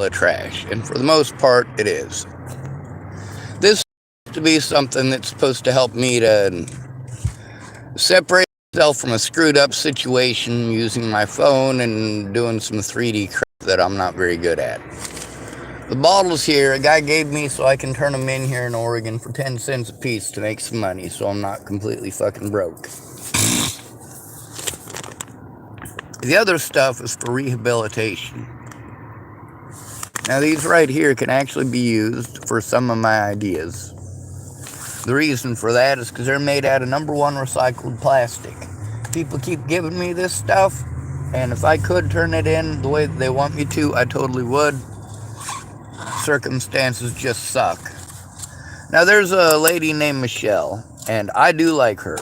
of trash, and for the most part, it is. This to be something that's supposed to help me to separate myself from a screwed up situation using my phone and doing some 3D crap that I'm not very good at. The bottles here, a guy gave me so I can turn them in here in Oregon for 10 cents a piece to make some money, so I'm not completely fucking broke. The other stuff is for rehabilitation. Now these right here can actually be used for some of my ideas. The reason for that is because they're made out of #1 recycled plastic. People keep giving me this stuff, and if I could turn it in the way that they want me to, I totally would. Circumstances just suck. Now there's a lady named Michelle, and I do like her.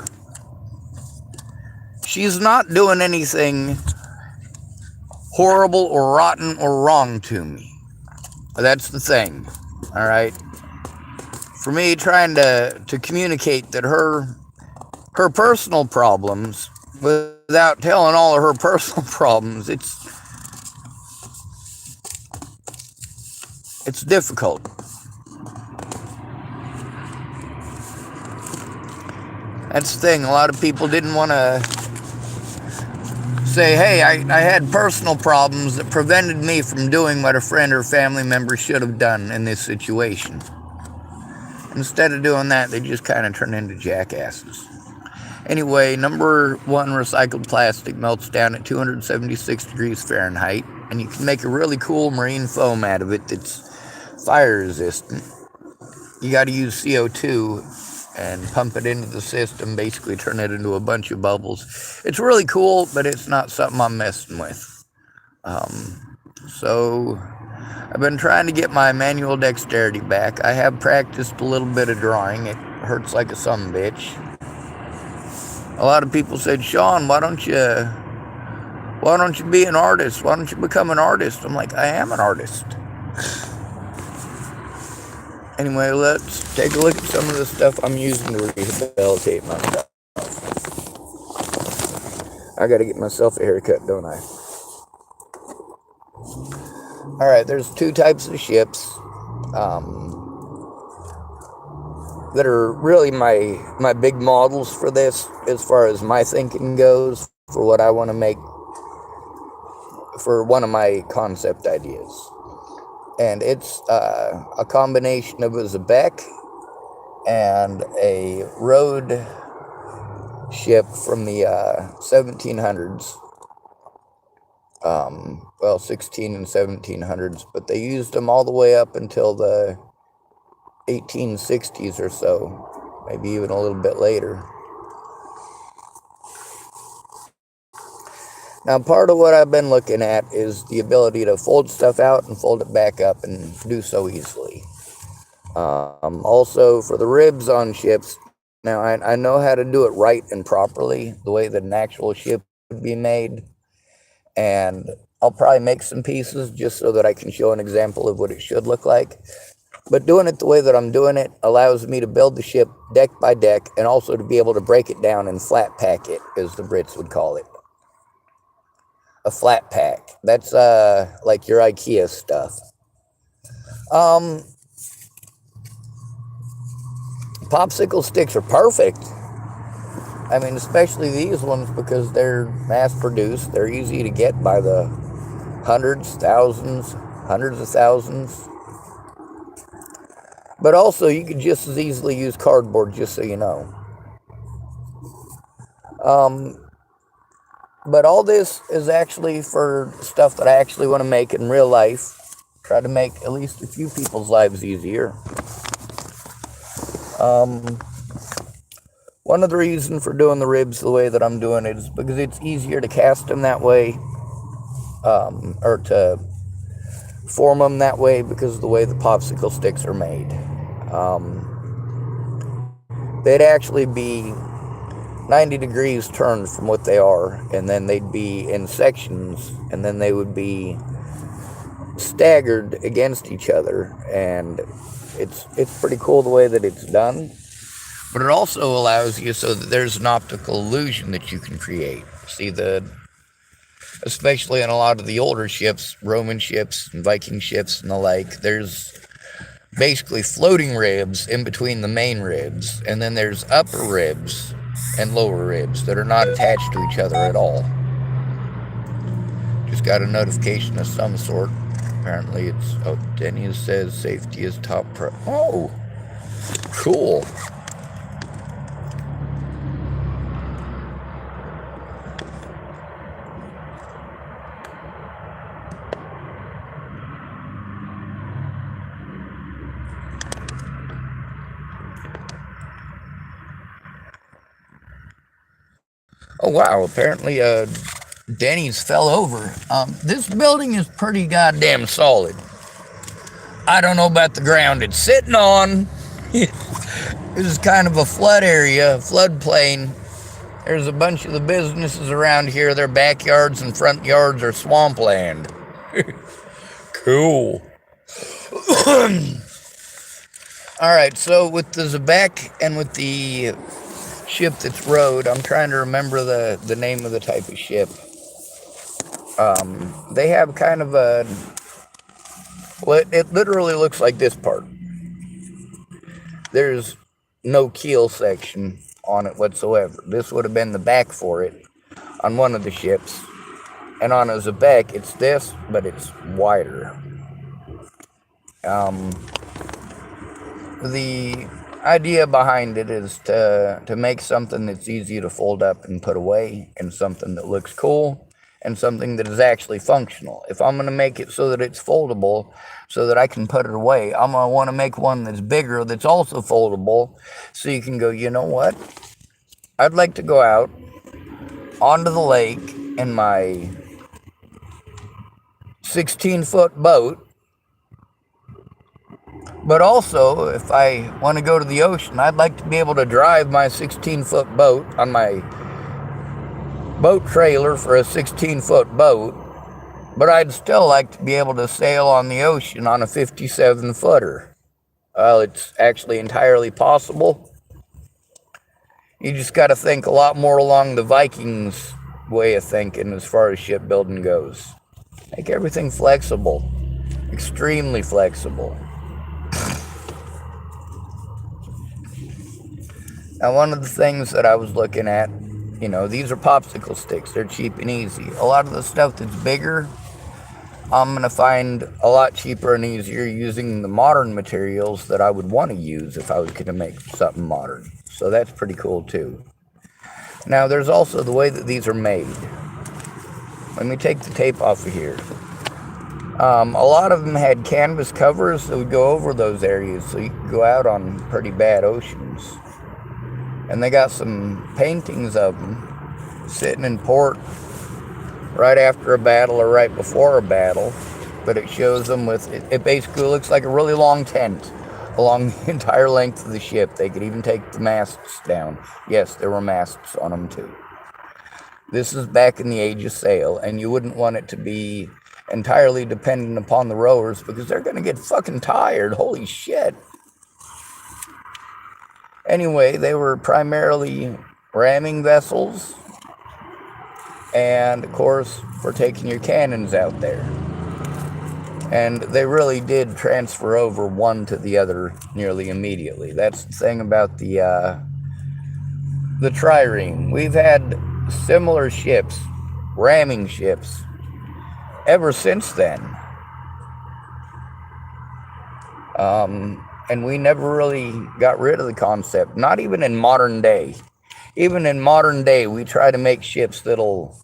She's not doing anything horrible or rotten or wrong to me. That's the thing, all right? For me, trying to communicate that her personal problems, without telling all of her personal problems, it's difficult. That's the thing. A lot of people didn't want to say, hey, I had personal problems that prevented me from doing what a friend or family member should have done in this situation. Instead of doing that, they just kind of turn into jackasses. Anyway, #1 recycled plastic melts down at 276 degrees Fahrenheit, and you can make a really cool marine foam out of it that's fire resistant. You got to use CO2 and pump it into the system, basically turn it into a bunch of bubbles. It's really cool, but it's not something I'm messing with. So I've been trying to get my manual dexterity back. I have practiced a little bit of drawing. It hurts like a sumbitch. A lot of people said, Sean, why don't you be an artist? Why don't you become an artist? I'm like, I am an artist. Anyway, let's take a look at some of the stuff I'm using to rehabilitate myself. I gotta get myself a haircut, don't I? Alright, there's 2 types of ships that are really my big models for this, as far as my thinking goes, for what I want to make for one of my concept ideas. And it's a combination of a Zebek and a road ship from the 1700s. Well, 16 and 1700s, but they used them all the way up until the 1860s or so, maybe even a little bit later. Now, part of what I've been looking at is the ability to fold stuff out and fold it back up and do so easily. Also, for the ribs on ships, now I know how to do it right and properly, the way that an actual ship would be made. And I'll probably make some pieces just so that I can show an example of what it should look like. But doing it the way that I'm doing it allows me to build the ship deck by deck, and also to be able to break it down and flat pack it, as the Brits would call it. A flat pack. That's like your IKEA stuff. Popsicle sticks are perfect. I mean, especially these ones, because they're mass produced. They're easy to get by the hundreds, thousands, hundreds of thousands. But also, you could just as easily use cardboard, just so you know. But all this is actually for stuff that I actually want to make in real life. Try to make at least a few people's lives easier. One of the reasons for doing the ribs the way that I'm doing it is because it's easier to cast them that way, or to form them that way, because of the way the popsicle sticks are made. They'd actually be 90 degrees turned from what they are, and then they'd be in sections, and then they would be staggered against each other, and it's pretty cool the way that it's done. But it also allows you so that there's an optical illusion that you can create. See, the especially in a lot of the older ships, Roman ships and Viking ships and the like. There's basically floating ribs in between the main ribs, and then there's upper ribs and lower ribs that are not attached to each other at all. Just got a notification of some sort. Apparently it's, oh, Denny says safety is top oh, cool. Oh wow, apparently Denny's fell over. This building is pretty goddamn solid. I don't know about the ground it's sitting on. This is kind of a flood area, floodplain. There's a bunch of the businesses around here. Their backyards and front yards are swampland. Cool. Alright, so with the Zebek and with the ship that's rowed, I'm trying to remember the name of the type of ship. They have kind of a, well, it literally looks like this part. There's no keel section on it whatsoever. This would have been the back for it on one of the ships. And on a Zebek, it's this, but it's wider. The idea behind it is to make something that's easy to fold up and put away, and something that looks cool, and something that is actually functional. If I'm going to make it so that it's foldable, so that I can put it away, I'm going to want to make one that's bigger, that's also foldable, so you can go, you know what? I'd like to go out onto the lake in my 16-foot boat, but also, if I want to go to the ocean, I'd like to be able to drive my 16-foot boat on my boat trailer for a 16-foot boat, but I'd still like to be able to sail on the ocean on a 57-footer. Well, it's actually entirely possible. You just got to think a lot more along the Vikings' way of thinking as far as shipbuilding goes. Make everything flexible, extremely flexible. Now, one of the things that I was looking at, you know, these are popsicle sticks. They're cheap and easy. A lot of the stuff that's bigger, I'm going to find a lot cheaper and easier using the modern materials that I would want to use if I was going to make something modern. So that's pretty cool too. Now, there's also the way that these are made. Let me take the tape off of here. A lot of them had canvas covers that would go over those areas so you could go out on pretty bad oceans. And they got some paintings of them sitting in port right after a battle or right before a battle. But it shows them with, it basically looks like a really long tent along the entire length of the ship. They could even take the masts down. Yes, there were masts on them too. This is back in the age of sail, and you wouldn't want it to be entirely dependent upon the rowers because they're going to get fucking tired. Holy shit. Anyway, they were primarily ramming vessels, and of course for taking your cannons out there. And they really did transfer over one to the other nearly immediately. That's the thing about the trireme. We've had similar ships, ramming ships, ever since then. And we never really got rid of the concept, not even in modern day. Even in modern day, we try to make ships that'll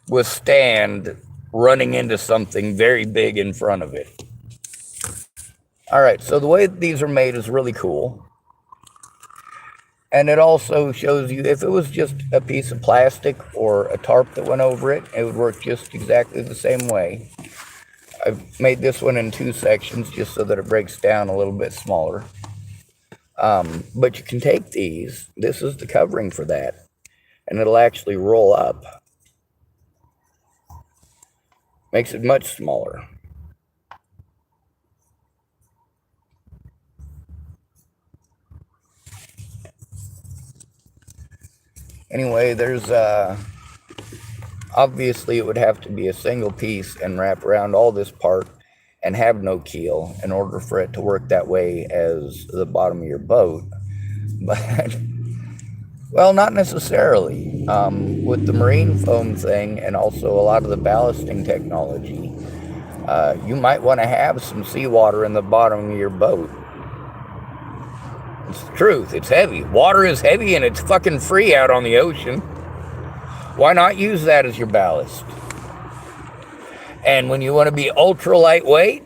withstand running into something very big in front of it. All right, so the way these are made is really cool. And it also shows you, if it was just a piece of plastic or a tarp that went over it, it would work just exactly the same way. I've made this one in 2 sections just so that it breaks down a little bit smaller. But you can take these, this is the covering for that, and it'll actually roll up. Makes it much smaller. Anyway, there's Obviously, it would have to be a single piece and wrap around all this part and have no keel in order for it to work that way as the bottom of your boat. But, well, not necessarily. With the marine foam thing and also a lot of the ballasting technology, you might want to have some seawater in the bottom of your boat. It's the truth. It's heavy. Water is heavy and it's fucking free out on the ocean. Why not use that as your ballast? And when you want to be ultra lightweight,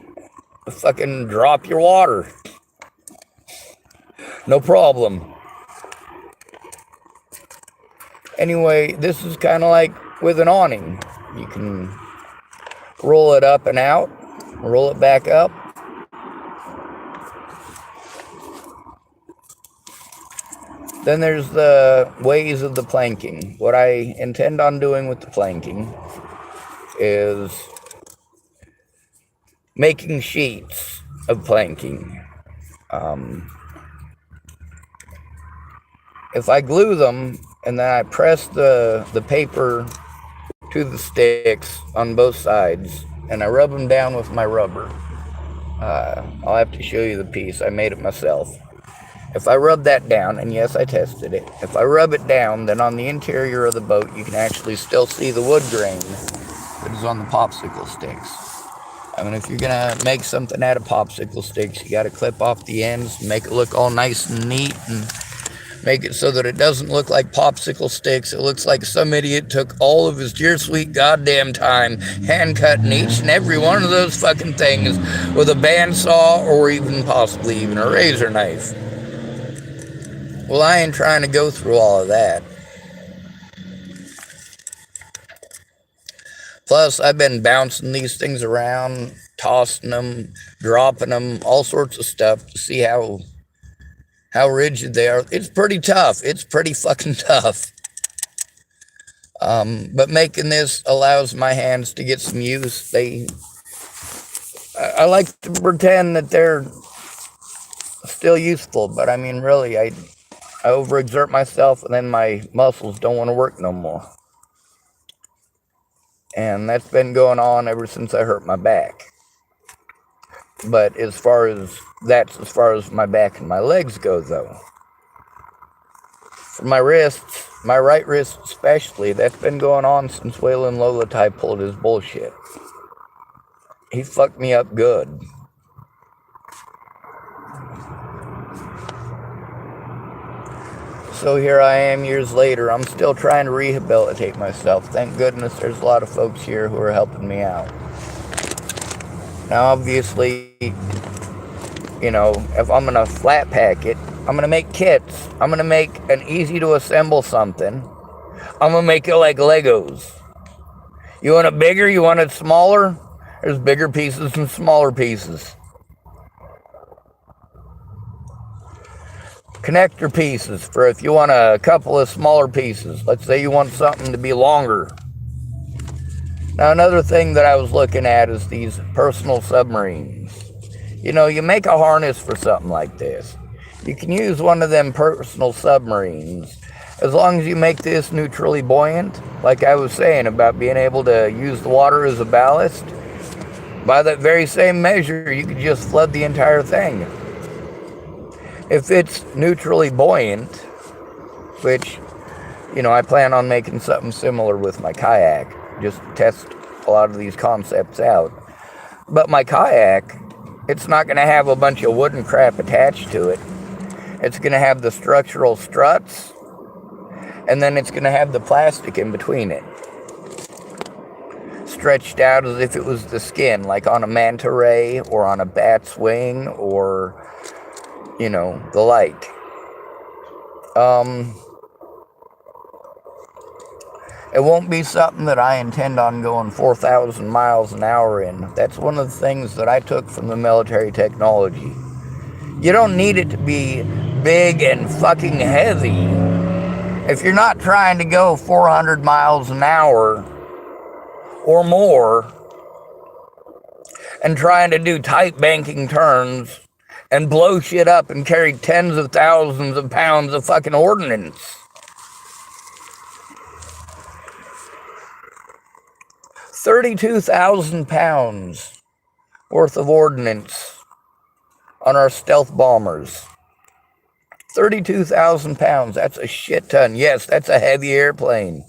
fucking drop your water. No problem. Anyway, this is kind of like with an awning. You can roll it up and out, roll it back up. Then there's the ways of the planking. What I intend on doing with the planking is making sheets of planking. If I glue them and then I press the paper to the sticks on both sides and I rub them down with my rubber, I'll have to show you the piece. I made it myself. If I rub that down, and yes, I tested it. If I rub it down, then on the interior of the boat, you can actually still see the wood grain that is on the popsicle sticks. I mean, if you're going to make something out of popsicle sticks, you got to clip off the ends, make it look all nice and neat, and make it so that it doesn't look like popsicle sticks. It looks like some idiot took all of his dear sweet goddamn time hand-cutting each and every one of those fucking things with a bandsaw or even possibly even a razor knife. Well, I ain't trying to go through all of that. Plus, I've been bouncing these things around, tossing them, dropping them, all sorts of stuff to see how rigid they are. It's pretty tough. It's pretty fucking tough. But making this allows my hands to get some use. I like to pretend that they're still useful, but I mean, really, I overexert myself and then my muscles don't want to work no more. And that's been going on ever since I hurt my back. But as far as my back and my legs go, though. For my wrists, my right wrist especially, that's been going on since Waylon Lolotai pulled his bullshit. He fucked me up good. So here I am years later. I'm still trying to rehabilitate myself. Thank goodness there's a lot of folks here who are helping me out. Now, obviously, you know, if I'm going to flat pack it, I'm going to make kits. I'm going to make an easy to assemble something. I'm going to make it like Legos. You want it bigger? You want it smaller? There's bigger pieces and smaller pieces. Connector pieces for if you want a couple of smaller pieces. Let's say you want something to be longer. Now, another thing that I was looking at is these personal submarines. You know, you make a harness for something like this. You can use one of them personal submarines as long as you make this neutrally buoyant, like I was saying about being able to use the water as a ballast. By that very same measure, you could just flood the entire thing. If it's neutrally buoyant, which, you know, I plan on making something similar with my kayak, just test a lot of these concepts out. But my kayak, it's not going to have a bunch of wooden crap attached to it. It's going to have the structural struts, and then it's going to have the plastic in between it, stretched out as if it was the skin, like on a manta ray or on a bat's wing or, you know, the like. It won't be something that I intend on going 4,000 miles an hour in. That's one of the things that I took from the military technology. You don't need it to be big and fucking heavy. If you're not trying to go 400 miles an hour or more and trying to do tight banking turns and blow shit up and carry tens of thousands of pounds of fucking ordnance. 32,000 pounds worth of ordnance on our stealth bombers. 32,000 pounds. That's a shit ton. Yes, that's a heavy airplane.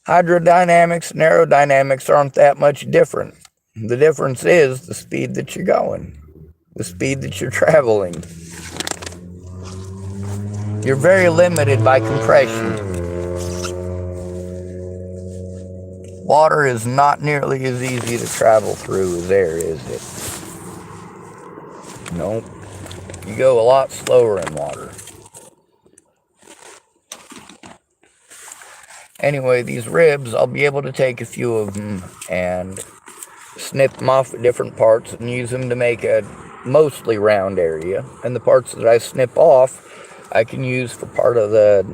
Hydrodynamics and aerodynamics aren't that much different. The difference is the speed that you're going, the speed that you're traveling. You're very limited by compression. Water is not nearly as easy to travel through as air, is it? Nope. You go a lot slower in water. Anyway, these ribs, I'll be able to take a few of them and snip them off at different parts and use them to make a mostly round area. And the parts that I snip off, I can use for part of the,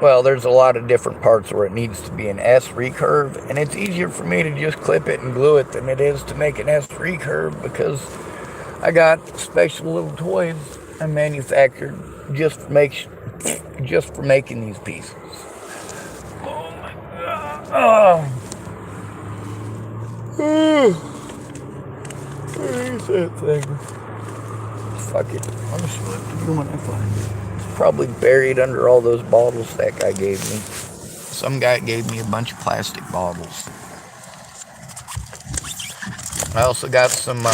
well, there's a lot of different parts where it needs to be an S recurve, and it's easier for me to just clip it and glue it than it is to make an S recurve, because I got special little toys I manufactured just for making these pieces. Oh my god. Where's that thing? Fuck it. Let me show it to you when I find it. It's probably buried under all those bottles that guy gave me. Some guy gave me a bunch of plastic bottles. I also got some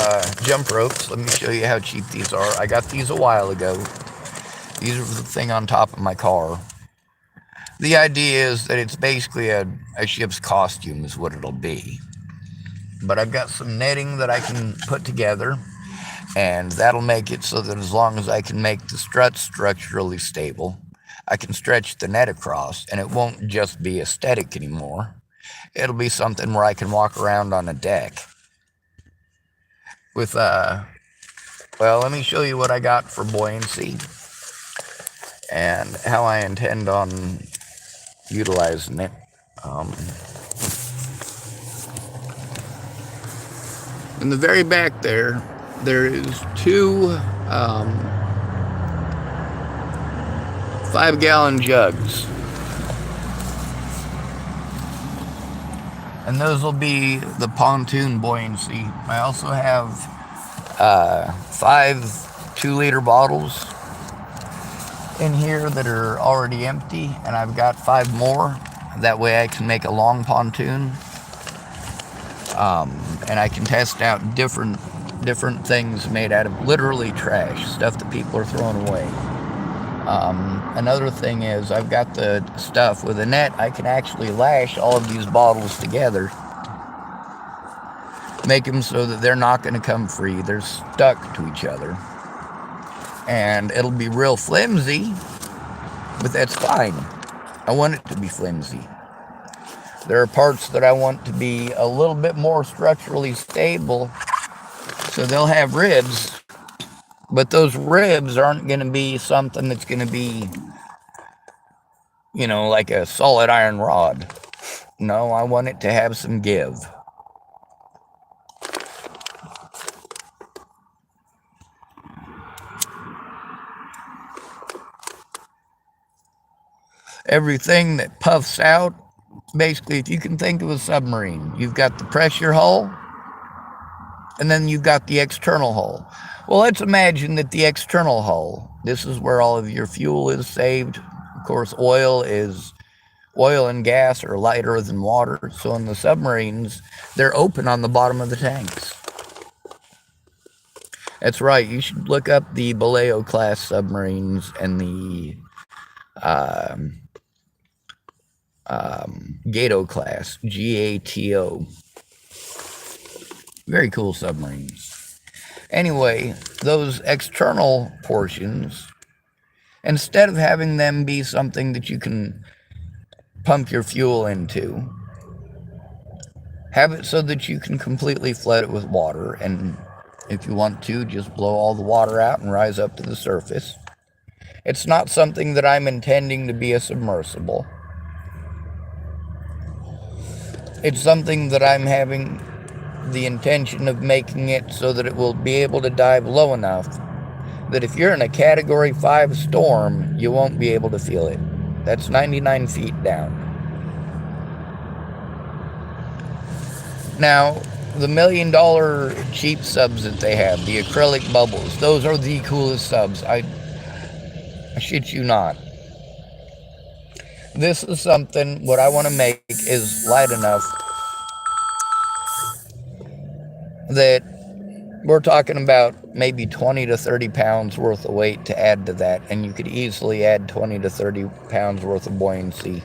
jump ropes. Let me show you how cheap these are. I got these a while ago. These are the thing on top of my car. The idea is that it's basically a ship's costume is what it'll be. But I've got some netting that I can put together, and that'll make it so that as long as I can make the struts structurally stable, I can stretch the net across, and it won't just be aesthetic anymore. It'll be something where I can walk around on a deck. With, well, let me show you what I got for buoyancy and how I intend on utilizing it. In the very back there is two 5-gallon jugs. And those will be the pontoon buoyancy. I also have 5 2-liter bottles in here that are already empty, and I've got 5 more. That way I can make a long pontoon. And I can test out different things made out of literally trash, stuff that people are throwing away. Another thing is I've got the stuff with a net. I can actually lash all of these bottles together, make them so that they're not going to come free. They're stuck to each other. And it'll be real flimsy, but that's fine. I want it to be flimsy. There are parts that I want to be a little bit more structurally stable, so they'll have ribs, but those ribs aren't going to be something that's going to be, you know, like a solid iron rod. No, I want it to have some give. Everything that puffs out, basically, if you can think of a submarine, you've got the pressure hull, and then you've got the external hull. Well, let's imagine that the external hull, this is where all of your fuel is saved. Of course, oil and gas are lighter than water, so in the submarines, they're open on the bottom of the tanks. That's right, you should look up the Vallejo class submarines and the Gato class, G-A-T-O. Very cool submarines. Anyway, those external portions, instead of having them be something that you can pump your fuel into, have it so that you can completely flood it with water, and if you want to, just blow all the water out and rise up to the surface. It's not something that I'm intending to be a submersible. It's something that I'm having the intention of making it so that it will be able to dive low enough that if you're in a Category 5 storm, you won't be able to feel it. That's 99 feet down. Now, the $1 million cheap subs that they have, the acrylic bubbles, those are the coolest subs. I shit you not. This is something, what I want to make is light enough that we're talking about maybe 20 to 30 pounds worth of weight to add to that, and you could easily add 20 to 30 pounds worth of buoyancy.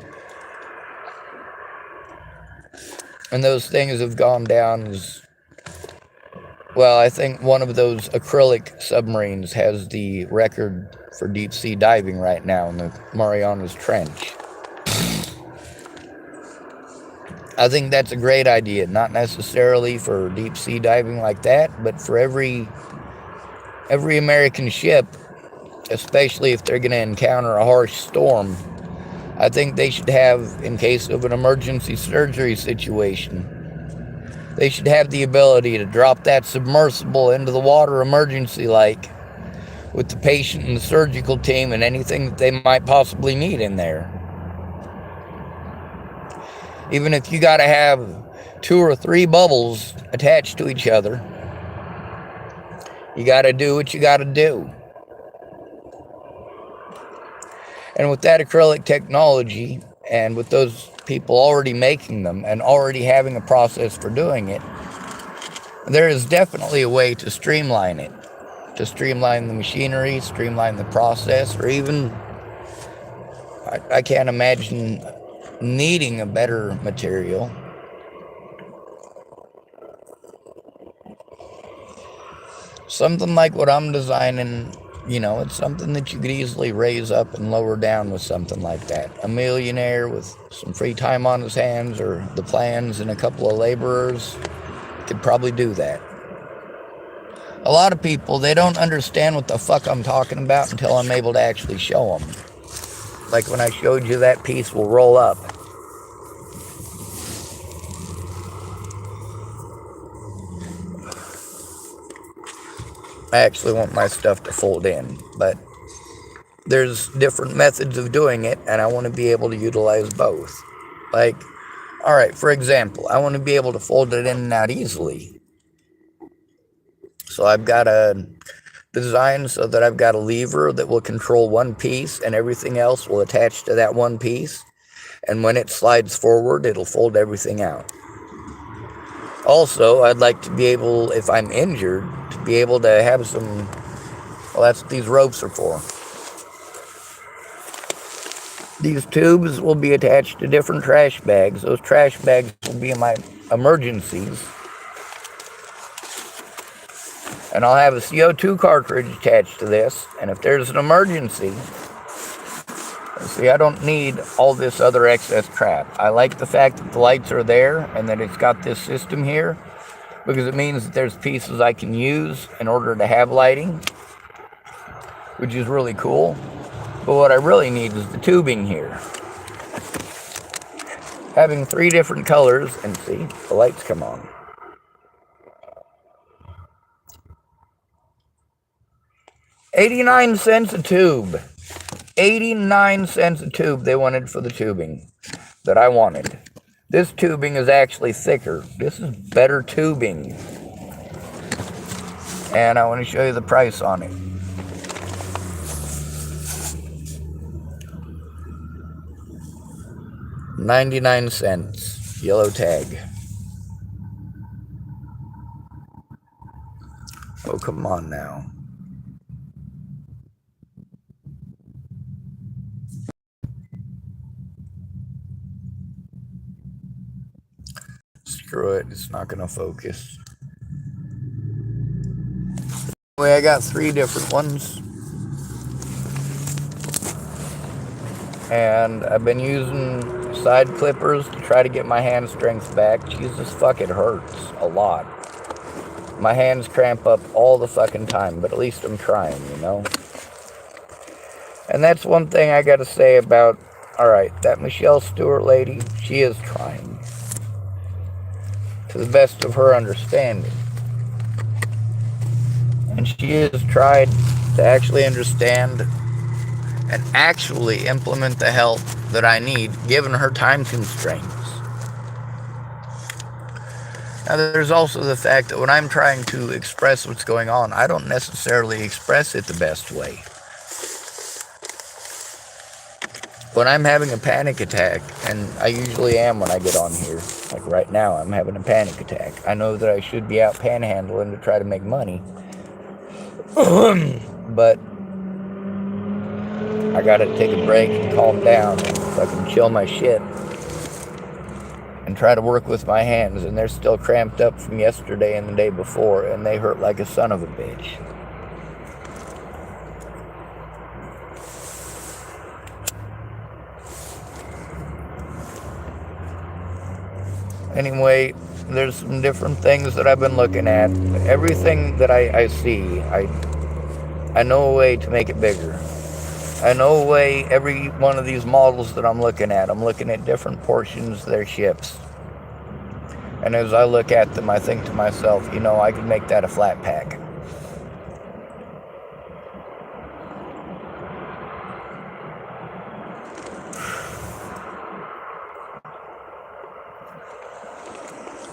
And those things have gone down as, well, I think one of those acrylic submarines has the record for deep sea diving right now in the Marianas Trench. I think that's a great idea, not necessarily for deep sea diving like that, but for every American ship, especially if they're going to encounter a harsh storm, I think they should have, in case of an emergency surgery situation, they should have the ability to drop that submersible into the water emergency-like with the patient and the surgical team and anything that they might possibly need in there. Even if you got to have 2 or 3 bubbles attached to each other, you got to do what you got to do. And with that acrylic technology, and with those people already making them and already having a process for doing it, there is definitely a way to streamline it. To streamline the machinery, streamline the process, or even, I can't imagine needing a better material. Something like what I'm designing, you know, it's something that you could easily raise up and lower down with something like that. A millionaire with some free time on his hands, or the plans and a couple of laborers, could probably do that. A lot of people, they don't understand what the fuck I'm talking about until I'm able to actually show them. Like when I showed you that piece will roll up. I actually want my stuff to fold in, but there's different methods of doing it, and I want to be able to utilize both. Like, alright, for example, I want to be able to fold it in and out easily. So I've got a design so that I've got a lever that will control one piece, and everything else will attach to that one piece. And when it slides forward, it'll fold everything out. Also, I'd like to be able, if I'm injured, to be able to have some, well, that's what these ropes are for. These tubes will be attached to different trash bags. Those trash bags will be in my emergencies. And I'll have a CO2 cartridge attached to this. And if there's an emergency, see, I don't need all this other excess crap. I like the fact that the lights are there and that it's got this system here, because it means that there's pieces I can use in order to have lighting, which is really cool. But what I really need is the tubing here. Having 3 different colors, and see, the lights come on. $0.89 a tube. 89 cents a tube they wanted for the tubing that I wanted. This tubing is actually thicker. This is better tubing. And I want to show you the price on it. $0.99, yellow tag. Oh, come on now. Screw it, it's not gonna focus. Anyway, I got 3 different ones. And I've been using side clippers to try to get my hand strength back. Jesus fuck, it hurts a lot. My hands cramp up all the fucking time, but at least I'm trying, you know? And that's one thing I gotta say about, alright, that Michelle Stewart lady, she is trying. To the best of her understanding. And she has tried to actually understand and actually implement the help that I need given her time constraints. Now, there's also the fact that when I'm trying to express what's going on, I don't necessarily express it the best way. When I'm having a panic attack, and I usually am when I get on here, like right now, I'm having a panic attack. I know that I should be out panhandling to try to make money, but I gotta take a break and calm down so I can chill my shit and try to work with my hands, and they're still cramped up from yesterday and the day before, and they hurt like a son of a bitch. Anyway, there's some different things that I've been looking at. Everything that I see, I know a way to make it bigger. I know a way, every one of these models that I'm looking at different portions of their ships. And as I look at them, I think to myself, you know, I could make that a flat pack.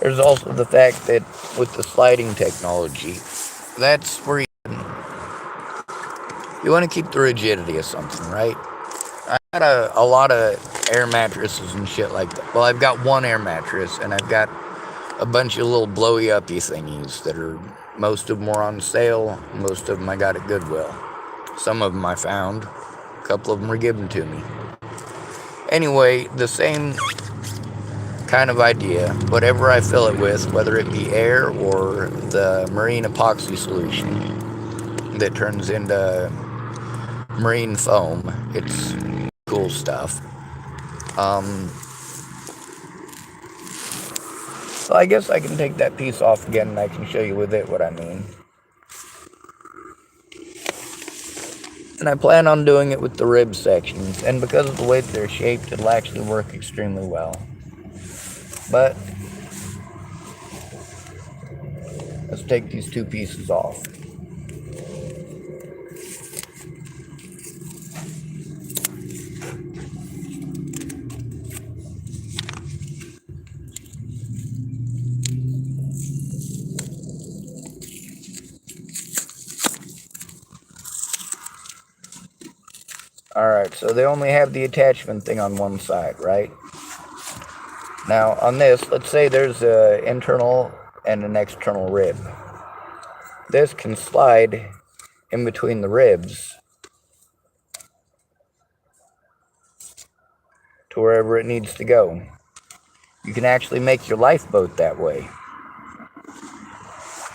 There's also the fact that with the sliding technology, that's where you want to keep the rigidity of something, right? I got a lot of air mattresses and shit like that. Well, I've got one air mattress, and I've got a bunch of little blowy-uppy thingies that are, most of them were on sale, most of them I got at Goodwill. Some of them I found, a couple of them were given to me. Anyway, the same kind of idea, whatever I fill it with, whether it be air or the marine epoxy solution that turns into marine foam, it's cool stuff. So I guess I can take that piece off again and I can show you with it what I mean. And I plan on doing it with the rib sections, and because of the way that they're shaped, it'll actually work extremely well. But let's take these two pieces off. Alright, so they only have the attachment thing on one side, right? Now, on this, let's say there's an internal and an external rib. This can slide in between the ribs to wherever it needs to go. You can actually make your lifeboat that way.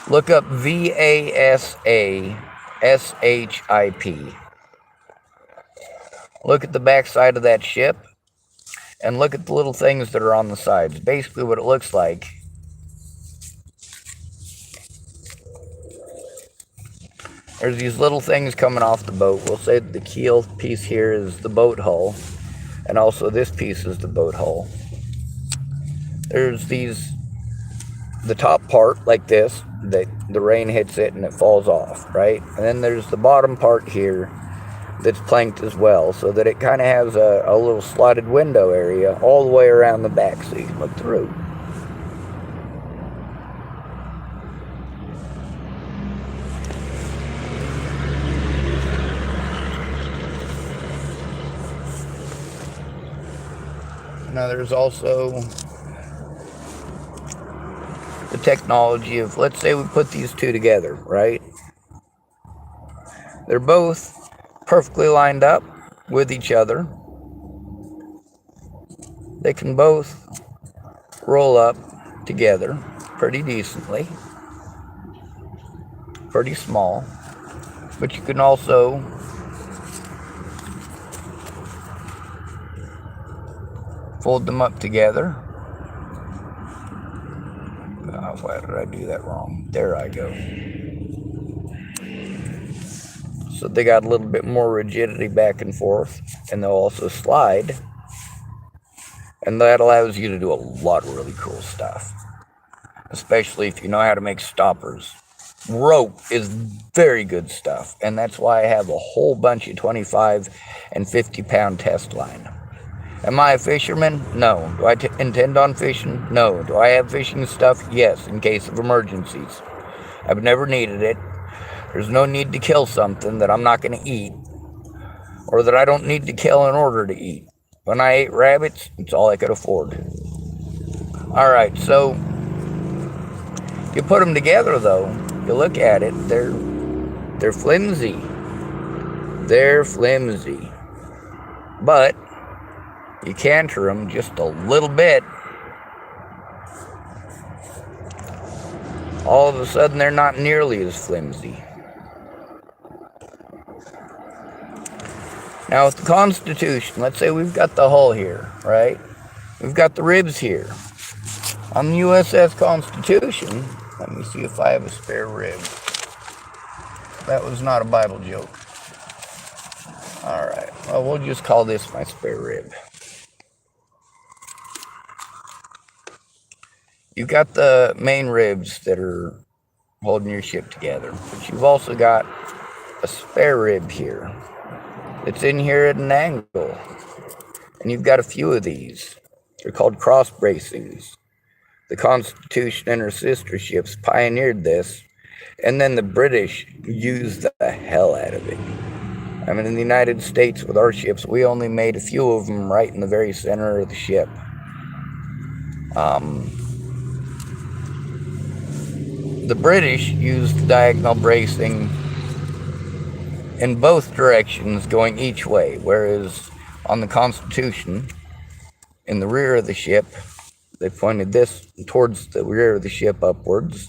Look up VASASHIP. Look at the back side of that ship, and look at the little things that are on the sides. Basically what it looks like. There's these little things coming off the boat. We'll say the keel piece here is the boat hull, and also this piece is the boat hull. There's the top part like this, that the rain hits it and it falls off, right? And then there's the bottom part here that's planked as well, so that it kind of has a little slotted window area all the way around the back so you can look through. Now there's also the technology of, let's say we put these two together, right? They're both perfectly lined up with each other. They can both roll up together pretty decently, pretty small, but you can also fold them up together. Why did I do that wrong? There I go. So they got a little bit more rigidity back and forth, and they'll also slide. And that allows you to do a lot of really cool stuff, especially if you know how to make stoppers. rope is very good stuff, and that's why I have a whole bunch of 25 and 50-pound test line. Am I a fisherman? No. Do I intend on fishing? No. Do I have fishing stuff? Yes, in case of emergencies. I've never needed it. There's no need to kill something that I'm not going to eat, or that I don't need to kill in order to eat. When I ate rabbits, it's all I could afford. Alright, so you put them together, though. You look at it, they're flimsy. They're flimsy. But you canter them just a little bit. All of a sudden, they're not nearly as flimsy. Now, with the Constitution, let's say we've got the hull here, right? We've got the ribs here. On the USS Constitution, let me see if I have a spare rib. That was not a Bible joke. Alright, well, we'll just call this my spare rib. You've got the main ribs that are holding your ship together, but you've also got a spare rib here. It's in here at an angle, and you've got a few of these. They're called cross bracings. The Constitution and her sister ships pioneered this, and then the British used the hell out of it. I mean, in the United States, with our ships, we only made a few of them right in the very center of the ship. The British used diagonal bracing in both directions, going each way, whereas on the Constitution, in the rear of the ship, they pointed this towards the rear of the ship upwards,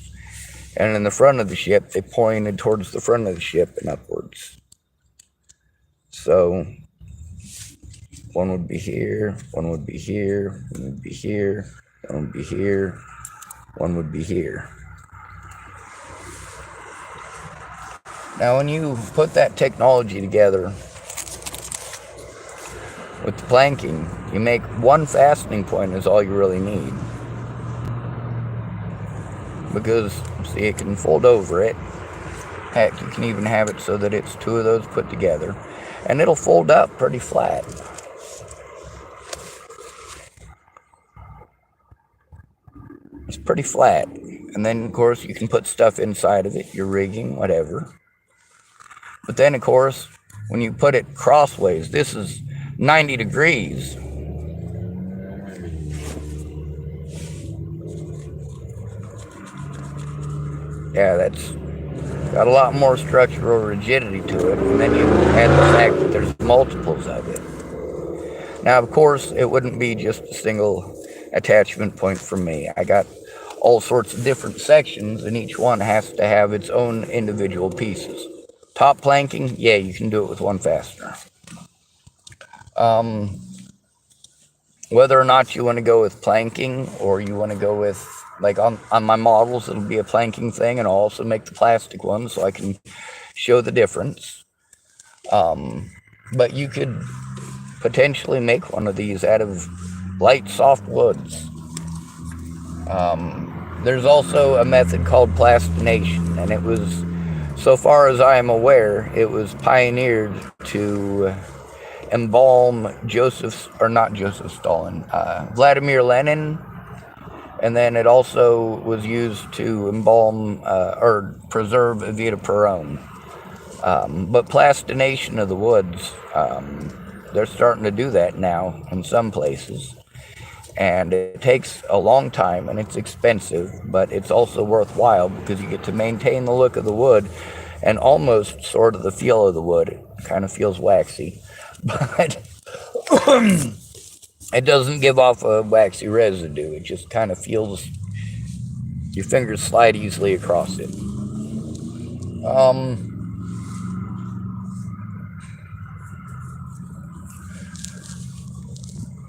and in the front of the ship, they pointed towards the front of the ship and upwards. So, one would be here, one would be here, one would be here, one would be here, one would be here. Now, when you put that technology together with the planking, you make one fastening point is all you really need. Because, see, it can fold over it. Heck, you can even have it so that it's two of those put together. And it'll fold up pretty flat. It's pretty flat. And then, of course, you can put stuff inside of it, your rigging, whatever. But then, of course, when you put it crossways, this is 90 degrees. Yeah, that's got a lot more structural rigidity to it. And then you add the fact that there's multiples of it. Now, of course, it wouldn't be just a single attachment point for me. I got all sorts of different sections, and each one has to have its own individual pieces. Top planking, yeah, you can do it with one fastener. Whether or not you want to go with planking, or you want to go with, like on my models, it'll be a planking thing, and I'll also make the plastic ones so I can show the difference. But you could potentially make one of these out of light, soft woods. There's also a method called plastination, and it was, so far as I am aware, it was pioneered to embalm Vladimir Lenin, and then it also was used to embalm or preserve Evita Peron. But plastination of the woods, they're starting to do that now in some places. And it takes a long time, and it's expensive, but it's also worthwhile because you get to maintain the look of the wood and almost sort of the feel of the wood. It kind of feels waxy, but it doesn't give off a waxy residue. It just kind of feels, your fingers slide easily across it.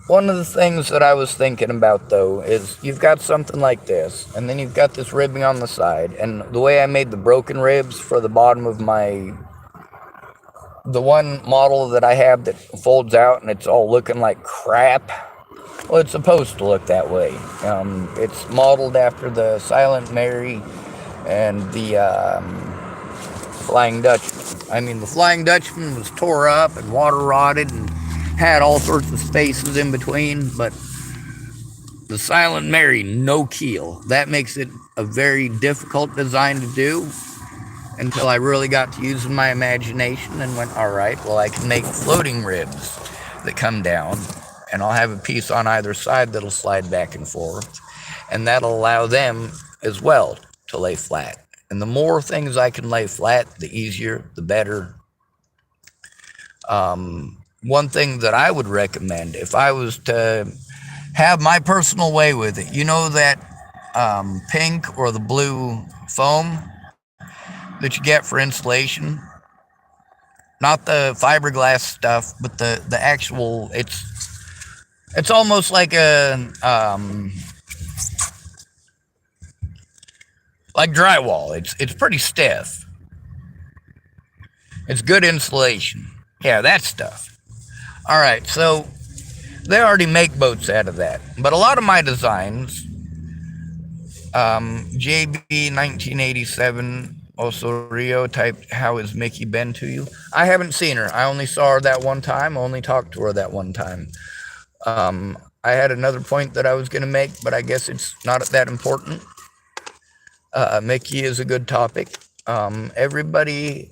One of the things that I was thinking about, though, is you've got something like this, and then you've got this ribbing on the side, and the way I made the broken ribs for the bottom of the one model that I have that folds out and it's all looking like crap, well, it's supposed to look that way. It's modeled after the Silent Mary and the Flying Dutchman. I mean, the Flying Dutchman was tore up and water rotted and had all sorts of spaces in between, but the Silent Mary, no keel. That makes it a very difficult design to do until I really got to using my imagination and went, all right, well, I can make floating ribs that come down, and I'll have a piece on either side that'll slide back and forth, and that'll allow them as well to lay flat. And the more things I can lay flat, the easier, the better. One thing that I would recommend if I was to have my personal way with it, you know that pink or the blue foam that you get for insulation? Not the fiberglass stuff, but the actual. It's almost like drywall. It's pretty stiff. It's good insulation. Yeah, that stuff. All right, so they already make boats out of that, but a lot of my designs, JB 1987. Also, Rio typed, "How has Mickey been to you?" I haven't seen her. I only saw her that one time. I only talked to her that one time. I had another point that I was going to make, but I guess it's not that important. Mickey is a good topic. Everybody,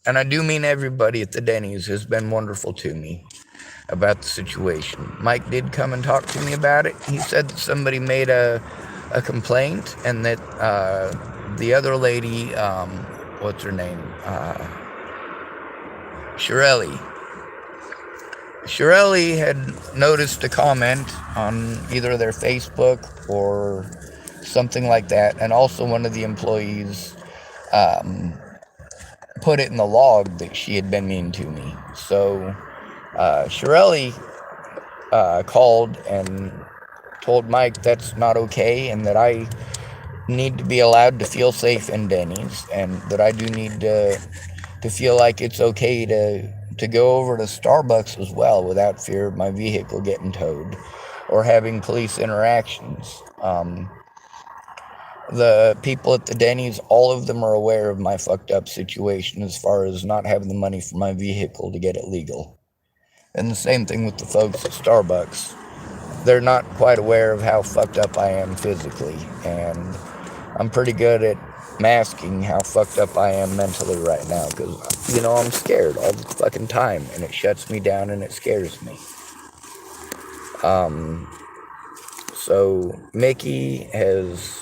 and I do mean everybody at the Denny's, has been wonderful to me about the situation. Mike did come and talk to me about it. He said that somebody made a complaint and that the other lady, what's her name? Shirley. Shirley had noticed a comment on either their Facebook or something like that, and also one of the employees put it in the log that she had been mean to me. So Shirley called and told Mike that's not okay, and that I need to be allowed to feel safe in Denny's, and that I do need to feel like it's okay to go over to Starbucks as well without fear of my vehicle getting towed or having police interactions. The people at the Denny's, all of them are aware of my fucked up situation as far as not having the money for my vehicle to get it legal. And the same thing with the folks at Starbucks. They're not quite aware of how fucked up I am physically, and I'm pretty good at masking how fucked up I am mentally right now, because, I'm scared all the fucking time, and it shuts me down and it scares me. So Mickey has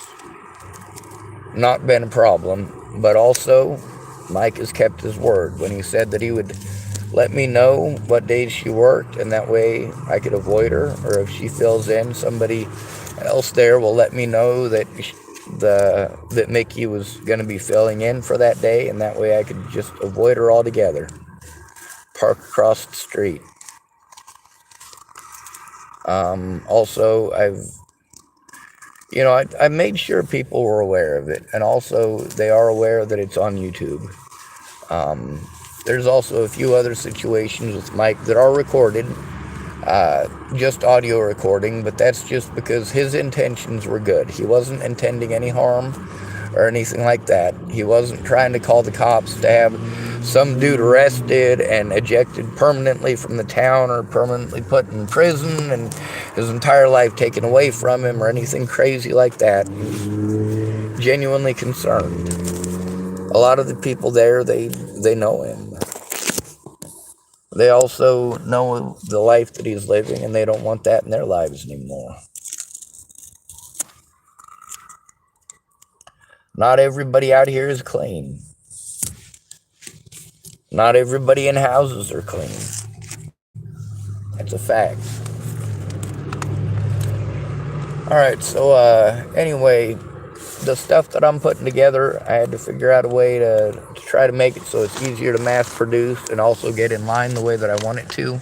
not been a problem, but also Mike has kept his word when he said that he would let me know what days she worked, and that way I could avoid her, or if she fills in, somebody else there will let me know that that Mickey was going to be filling in for that day, and that way I could just avoid her altogether. Park across the street. Also, I made sure people were aware of it, and also they are aware that it's on YouTube. There's also a few other situations with Mike that are recorded, just audio recording, but that's just because his intentions were good. He wasn't intending any harm or anything like that. He wasn't trying to call the cops to have some dude arrested and ejected permanently from the town, or permanently put in prison and his entire life taken away from him, or anything crazy like that. He was genuinely concerned. A lot of the people there, they know him. They also know the life that he's living, and they don't want that in their lives anymore. Not everybody out here is clean. Not everybody in houses are clean. That's a fact. Alright, so anyway, the stuff that I'm putting together, I had to figure out a way to try to make it so it's easier to mass produce and also get in line the way that I want it to.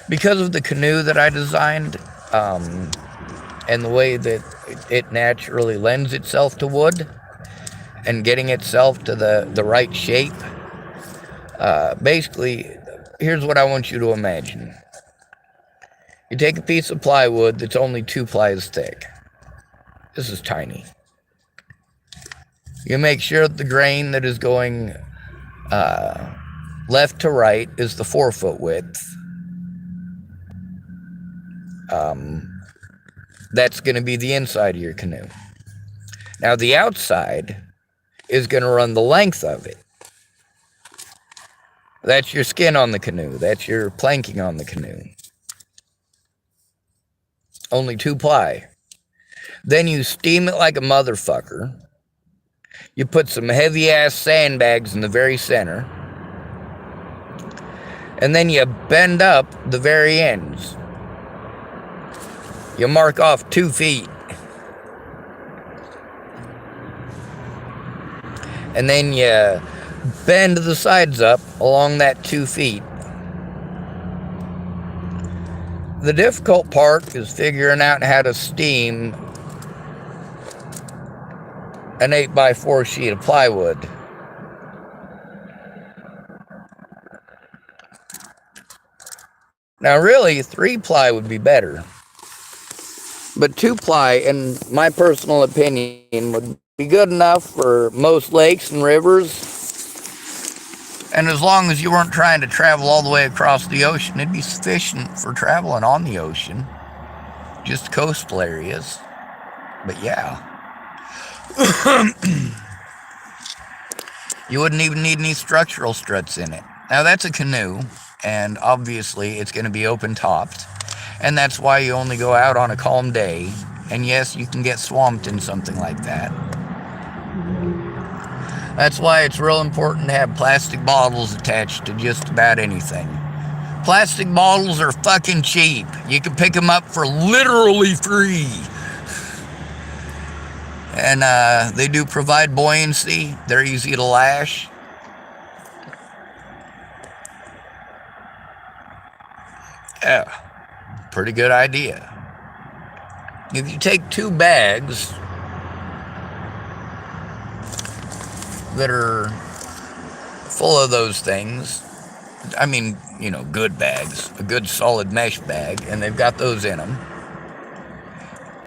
Because of the canoe that I designed, and the way that it naturally lends itself to wood and getting itself to the right shape, basically, here's what I want you to imagine. You take a piece of plywood that's only 2 plies thick. This is tiny. You make sure that the grain that is going left to right is the 4-foot width. That's going to be the inside of your canoe. Now the outside is going to run the length of it. That's your skin on the canoe. That's your planking on the canoe. Only 2-ply. Then you steam it like a motherfucker. You put some heavy-ass sandbags in the very center. And then you bend up the very ends. You mark off 2 feet. And then you bend the sides up along that 2 feet. The difficult part is figuring out how to steam an 8x4 sheet of plywood. Now really, 3-ply would be better. But 2-ply, in my personal opinion, would be good enough for most lakes and rivers. And as long as you weren't trying to travel all the way across the ocean, it'd be sufficient for traveling on the ocean. Just coastal areas. But yeah. You wouldn't even need any structural struts in it. Now that's a canoe, and obviously it's going to be open-topped. And that's why you only go out on a calm day. And yes, you can get swamped in something like that. That's why it's real important to have plastic bottles attached to just about anything. Plastic bottles are fucking cheap. You can pick them up for literally free. And they do provide buoyancy. They're easy to lash. Yeah, pretty good idea. If you take 2 bags that are full of those things, I mean, you know, good bags, a good solid mesh bag, and they've got those in them,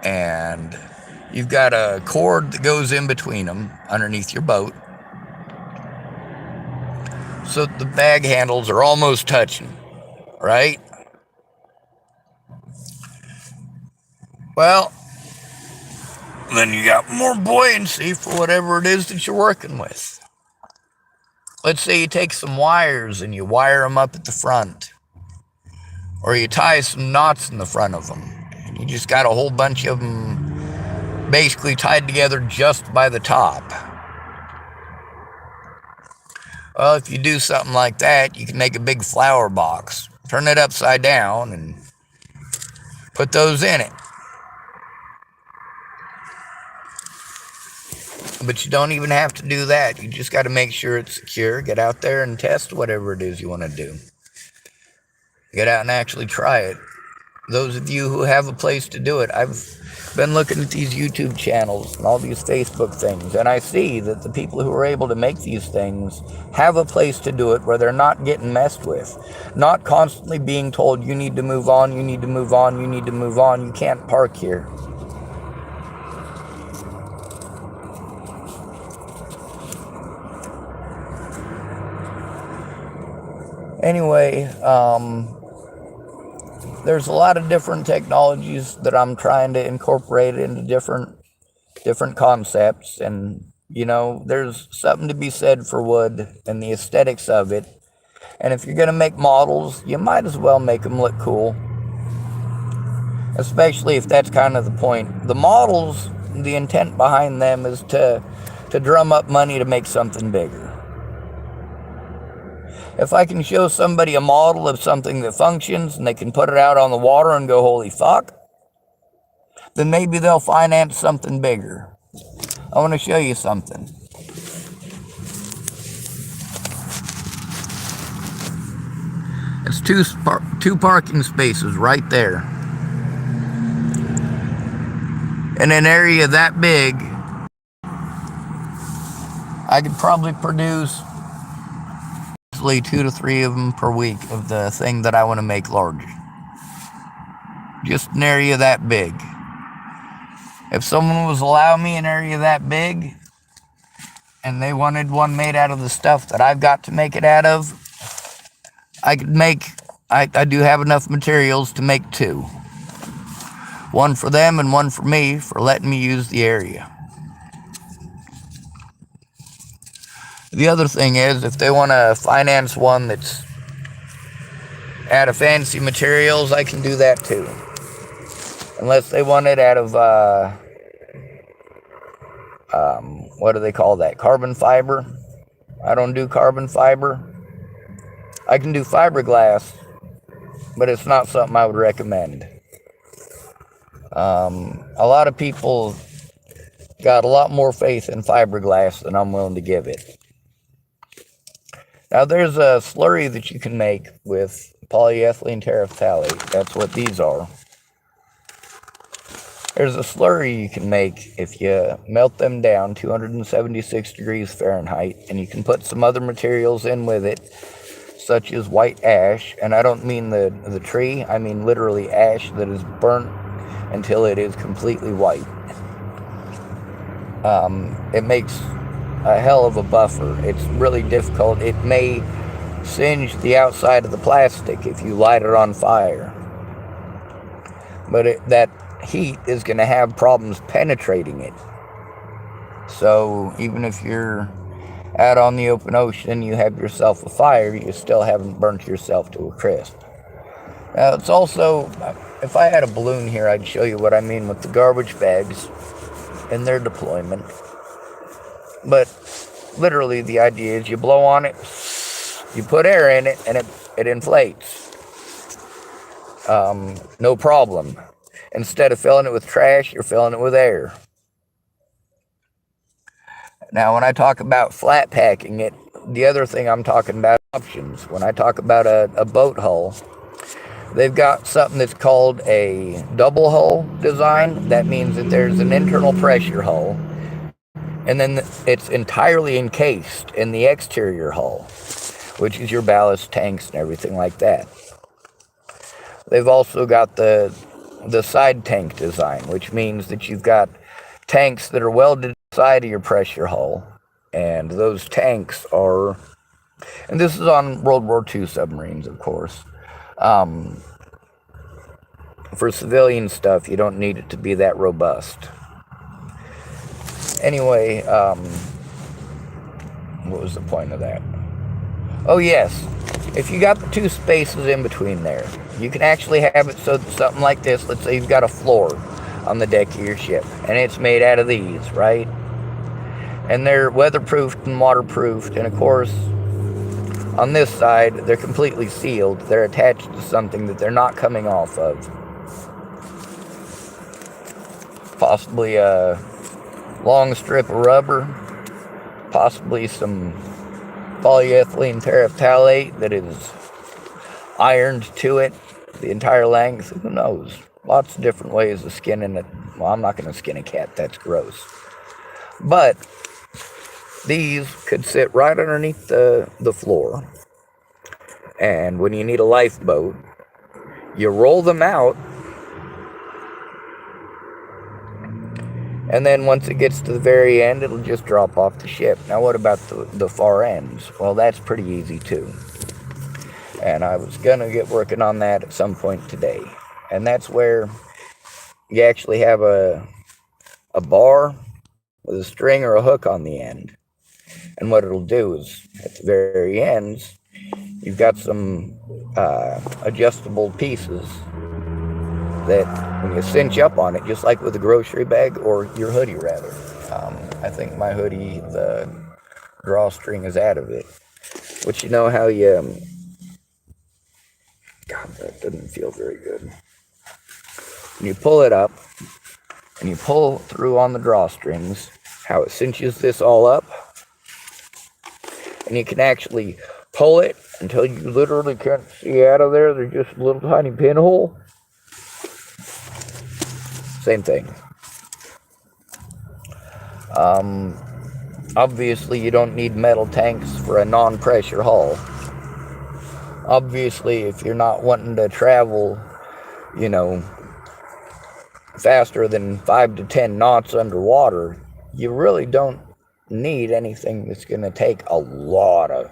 and you've got a cord that goes in between them underneath your boat, so the bag handles are almost touching, right? Well, then you got more buoyancy for whatever it is that you're working with. Let's say you take some wires and you wire them up at the front, or you tie some knots in the front of them, and you just got a whole bunch of them basically tied together just by the top. Well, if you do something like that, you can make a big flower box, turn it upside down, and put those in it. But you don't even have to do that. You just got to make sure it's secure. Get out there and test whatever it is you want to do. Get out and actually try it. Those of you who have a place to do it, I've been looking at these YouTube channels and all these Facebook things, and I see that the people who are able to make these things have a place to do it where they're not getting messed with. Not constantly being told, you need to move on, you need to move on, you need to move on, you can't park here. Anyway, there's a lot of different technologies that I'm trying to incorporate into different concepts, and you know, there's something to be said for wood and the aesthetics of it. And if you're going to make models, you might as well make them look cool, especially if that's kind of the point. The models, the intent behind them is to drum up money to make something bigger. If I can show somebody a model of something that functions and they can put it out on the water and go, holy fuck, then maybe they'll finance something bigger. I want to show you something. It's two parking spaces right there. In an area that big, I could probably produce 2 to 3 of them per week of the thing that I want to make larger. Just an area that big. If someone was allowing me an area that big, and they wanted one made out of the stuff that I've got to make it out of, I could make, I do have enough materials to make two. One for them and one for me for letting me use the area. The other thing is, if they want to finance one that's out of fancy materials, I can do that too. Unless they want it out of, what do they call that? Carbon fiber. I don't do carbon fiber. I can do fiberglass, but it's not something I would recommend. A lot of people got a lot more faith in fiberglass than I'm willing to give it. Now, there's a slurry that you can make with polyethylene terephthalate. That's what these are. There's a slurry you can make if you melt them down 276 degrees Fahrenheit, and you can put some other materials in with it, such as white ash. And I don't mean the tree, I mean literally ash that is burnt until it is completely white. It makes a hell of a buffer. It's really difficult. It may singe the outside of the plastic if you light it on fire, but that heat is going to have problems penetrating it. So even if you're out on the open ocean, you have yourself a fire, you still haven't burnt yourself to a crisp. Now, it's also, if I had a balloon here, I'd show you what I mean with the garbage bags and their deployment. But literally the idea is you blow on it, you put air in it, and it inflates. No problem. Instead of filling it with trash, you're filling it with air. Now, when I talk about flat packing it, the other thing I'm talking about is options. When I talk about a boat hull, they've got something that's called a double hull design. That means that there's an internal pressure hull, and then it's entirely encased in the exterior hull, which is your ballast tanks and everything like that. They've also got the side tank design, which means that you've got tanks that are welded inside of your pressure hull, and those tanks are, and this is on World War II submarines, of course. For civilian stuff, you don't need it to be that robust. Anyway, what was the point of that? Oh yes, if you got the two spaces in between there, you can actually have it so that something like this, let's say you've got a floor on the deck of your ship, and it's made out of these, right? And they're weatherproofed and waterproofed, and of course, on this side, they're completely sealed. They're attached to something that they're not coming off of. Possibly a long strip of rubber, possibly some polyethylene terephthalate that is ironed to it the entire length. Who knows? Lots of different ways of skinning it. Well, I'm not going to skin a cat. That's gross. But these could sit right underneath the floor. And when you need a lifeboat, you roll them out. And then once it gets to the very end, it'll just drop off the ship. Now, what about the far ends? Well, that's pretty easy, too. And I was going to get working on that at some point today. And that's where you actually have a bar with a string or a hook on the end. And what it'll do is, at the very ends, you've got some adjustable pieces that when you cinch up on it, just like with a grocery bag, or your hoodie rather. I think my hoodie, the drawstring is out of it. But you know how you... God, that doesn't feel very good. When you pull it up, and you pull through on the drawstrings, how it cinches this all up, and you can actually pull it until you literally can't see out of there. There's just a little tiny pinhole. Same thing. Obviously, you don't need metal tanks for a non-pressure hull. Obviously, if you're not wanting to travel, you know, faster than 5 to 10 knots underwater, you really don't need anything that's going to take a lot of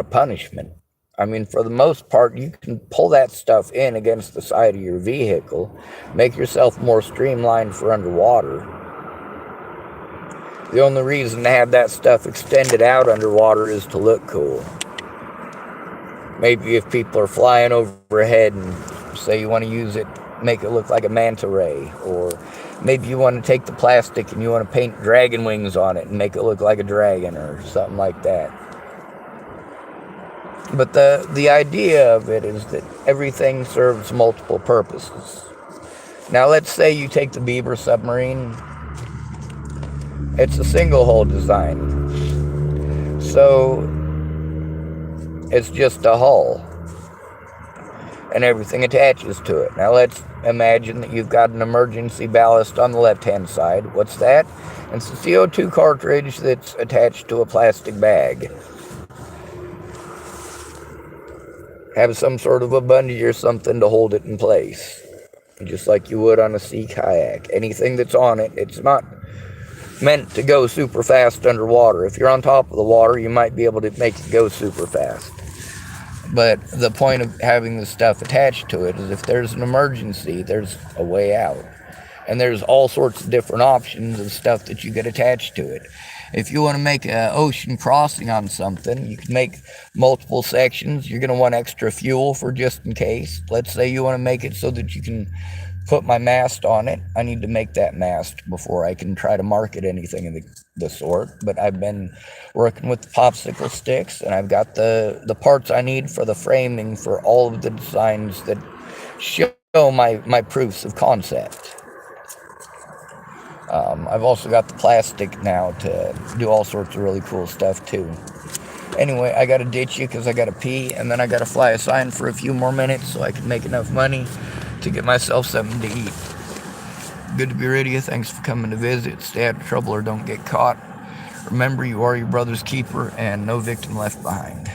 punishment. I mean, for the most part, you can pull that stuff in against the side of your vehicle, make yourself more streamlined for underwater. The only reason to have that stuff extended out underwater is to look cool. Maybe if people are flying overhead and say you want to use it, make it look like a manta ray, or maybe you want to take the plastic and you want to paint dragon wings on it and make it look like a dragon or something like that. But the idea of it is that everything serves multiple purposes. Now let's say you take the Beaver submarine. It's a single hull design. So it's just a hull. And everything attaches to it. Now let's imagine that you've got an emergency ballast on the left-hand side. What's that? It's a CO2 cartridge that's attached to a plastic bag. Have some sort of a bungee or something to hold it in place, just like you would on a sea kayak. Anything that's on it, it's not meant to go super fast underwater. If you're on top of the water, you might be able to make it go super fast. But the point of having this stuff attached to it is if there's an emergency, there's a way out. And there's all sorts of different options of stuff that you get attached to it. If you want to make an ocean crossing on something, you can make multiple sections. You're going to want extra fuel for just in case. Let's say you want to make it so that you can put my mast on it. I need to make that mast before I can try to market anything of the sort. But I've been working with the popsicle sticks, and I've got the parts I need for the framing for all of the designs that show my proofs of concept. I've also got the plastic now to do all sorts of really cool stuff too. Anyway, I gotta ditch you because I gotta pee, and then I gotta fly a sign for a few more minutes so I can make enough money to get myself something to eat. Good to be rid of you. Thanks for coming to visit. Stay out of trouble or don't get caught. Remember, you are your brother's keeper, and no victim left behind.